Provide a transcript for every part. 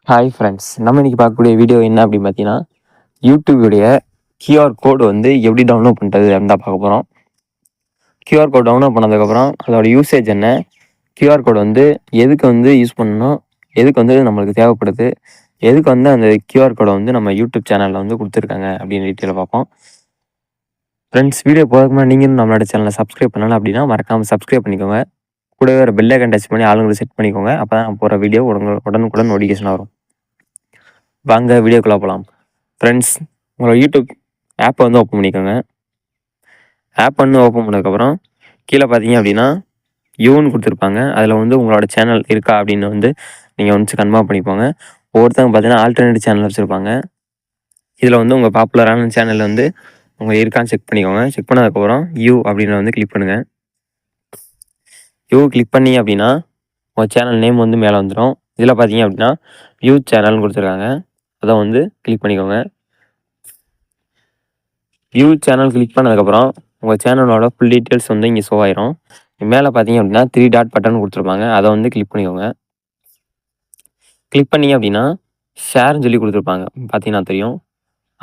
Hi friends, நம்ம இன்னைக்கு பார்க்கக்கூடிய வீடியோ என்ன அப்படின்னு பார்த்தீங்கன்னா, யூடியூபுடைய கியூஆர் கோடு வந்து எப்படி டவுன்லோட் பண்ணுறது அப்படின்னு தான் பார்க்க போகிறோம். கியூஆர் கோட் டவுன்லோட் பண்ணதுக்கப்புறம் அதோட யூசேஜ் என்ன, கியூஆர் கோடு வந்து எதுக்கு வந்து யூஸ் பண்ணணும், எதுக்கு வந்து நம்மளுக்கு தேவைப்படுது, எதுக்கு வந்து அந்த கியூஆர் கோடை வந்து நம்ம யூடியூப் சேனலில் வந்து கொடுத்துருக்காங்க அப்படின்னு டீட்டெயிலாக பார்ப்போம். ஃப்ரெண்ட்ஸ், வீடியோ போகிறதுக்கு முன்னாடி நீங்கள் நம்மளோட சேனலை சப்ஸ்கிரைப் பண்ணலாம் அப்படின்னா மறக்காமல் சப்ஸ்கிரைப் பண்ணிக்கோங்க. கூடவே ஒரு பெல் ஐகான் டச் பண்ணி ஆளுங்களை செட் பண்ணிக்கோங்க. அப்போ தான் போகிற வீடியோ உடனுக்குடன் நோட்டிஃபிகேஷன் வரும். வாங்க வீடியோக்குள்ளே போகலாம். ஃப்ரெண்ட்ஸ், உங்களோட யூடியூப் ஆப்பை வந்து ஓப்பன் பண்ணிக்கோங்க. ஆப் வந்து ஓப்பன் பண்ணதுக்கப்புறம் கீழே பார்த்தீங்க அப்படின்னா யூன்னு கொடுத்துருப்பாங்க. அதில் வந்து உங்களோட சேனல் இருக்கா அப்படின்னு வந்து நீங்கள் வந்து கன்ஃபார்ம் பண்ணிப்போங்க. ஒவ்வொருத்தவங்க பார்த்தீங்கன்னா ஆல்டர்னேட்டிவ் சேனல் வச்சுருப்பாங்க. இதில் வந்து உங்கள் பாப்புலரான சேனல் வந்து உங்கள் இருக்கான்னு செக் பண்ணிக்கோங்க. செக் பண்ணதுக்கப்புறம் யூ அப்படின்னு வந்து கிளிக் பண்ணுங்கள். யூ கிளிக் பண்ணி அப்படின்னா உங்கள் சேனல் நேம் வந்து மேலே வந்துடும். இதில் பார்த்தீங்க அப்படின்னா வியூ சேனல்னு கொடுத்துருக்காங்க. அதை வந்து கிளிக் பண்ணிக்கோங்க. வியூ சேனல் கிளிக் பண்ணதுக்கப்புறம் உங்கள் சேனலோட ஃபுல் டீட்டெயில்ஸ் வந்து இங்கே ஷோ ஆயிரும். மேலே பார்த்தீங்க அப்படின்னா 3 டாட் பட்டன் கொடுத்துருப்பாங்க. அதை வந்து கிளிக் பண்ணிக்கோங்க. கிளிக் பண்ணிங்க அப்படின்னா ஷேர்னு சொல்லி கொடுத்துருப்பாங்க, பார்த்தீங்கன்னா தெரியும்.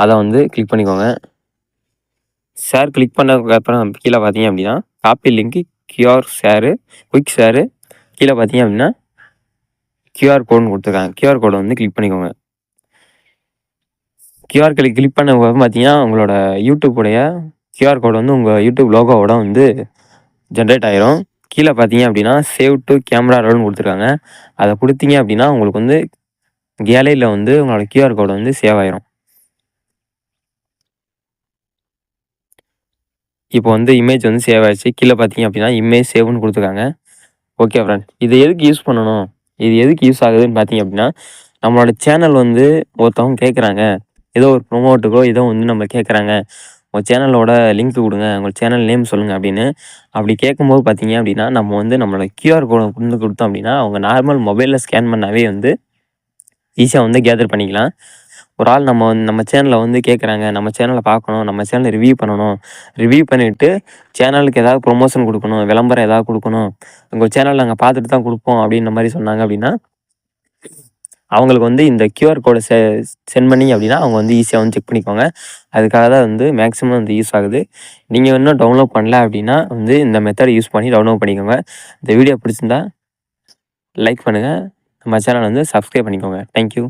அதை வந்து கிளிக் பண்ணிக்கோங்க. ஷேர் கிளிக் பண்ணதுக்கப்புறம் கீழே பார்த்தீங்க அப்படின்னா copy link, QR share, quick share, கீழே பார்த்தீங்க அப்படின்னா கியூஆர் கோடுன்னு கொடுத்துருக்காங்க. கியூஆர் கோடை வந்து கிளிக் பண்ணிக்கோங்க. கியூஆர் கோடு கிளிக் பண்ண பார்த்தீங்கன்னா உங்களோட யூடியூப்புடைய கியூஆர் கோடு வந்து உங்கள் யூடியூப் லோகோவோட வந்து ஜென்ரேட் ஆயிரும். கீழே பார்த்தீங்க அப்படின்னா சேவ் டு கேமரா ரோல்னு கொடுத்துருக்காங்க. அதை கொடுத்தீங்க அப்படின்னா உங்களுக்கு வந்து கேலரியில் வந்து உங்களோட கியூஆர் கோடு வந்து சேவ் ஆயிரும். இப்போ வந்து இமேஜ் வந்து சேவ் ஆயிடுச்சு. கீழே பார்த்தீங்க அப்படின்னா இமேஜ் சேவ்னு கொடுத்துருக்காங்க. ஓகே ஃப்ரெண்ட், இது எதுக்கு யூஸ் பண்ணணும், இது எதுக்கு யூஸ் ஆகுதுன்னு பார்த்தீங்க அப்படின்னா, நம்மளோட சேனல் வந்து ஒருத்தவங்க கேட்குறாங்க, ஏதோ ஒரு ப்ரொமோட்டுக்கோ ஏதோ வந்து நம்ம கேட்குறாங்க, உங்கள் சேனலோட லிங்க் கொடுங்க, உங்கள் சேனல் நேம் சொல்லுங்கள் அப்படின்னு. அப்படி கேட்கும்போது பார்த்தீங்க அப்படின்னா நம்ம வந்து நம்மளோட கியூஆர் கோடை கொண்டு கொடுத்தோம் அப்படின்னா அவங்க நார்மல் மொபைலில் ஸ்கேன் பண்ணாவே வந்து ஈஸியாக வந்து கேதர் பண்ணிக்கலாம். ஒரு ஆள் நம்ம சேனலில் வந்து கேட்குறாங்க, நம்ம சேனலை பார்க்கணும், நம்ம சேனலை ரிவ்யூ பண்ணணும், ரிவ்யூ பண்ணிவிட்டு சேனலுக்கு ஏதாவது ப்ரொமோஷன் கொடுக்கணும், விளம்பரம் ஏதாவது கொடுக்கணும், உங்கள் சேனல் நாங்கள் பார்த்துட்டு தான் கொடுப்போம் அப்படின்ற மாதிரி சொன்னாங்க அப்படின்னா அவங்களுக்கு வந்து இந்த கியூஆர் கோடை சென்ட் பண்ணி அப்படின்னா அவங்க வந்து ஈஸியாக வந்து செக் பண்ணிக்கோங்க. அதுக்காக தான் வந்து மேக்ஸிமம் வந்து யூஸ் ஆகுது. நீங்கள் இன்னும் டவுன்லோட் பண்ணல அப்படின்னா வந்து இந்த மெத்தட் யூஸ் பண்ணி டவுன்லோட் பண்ணிக்கோங்க. இந்த வீடியோ பிடிச்சிருந்தா லைக் பண்ணுங்கள், நம்ம சேனலை வந்து சப்ஸ்கிரைப் பண்ணிக்கோங்க. தேங்க்யூ.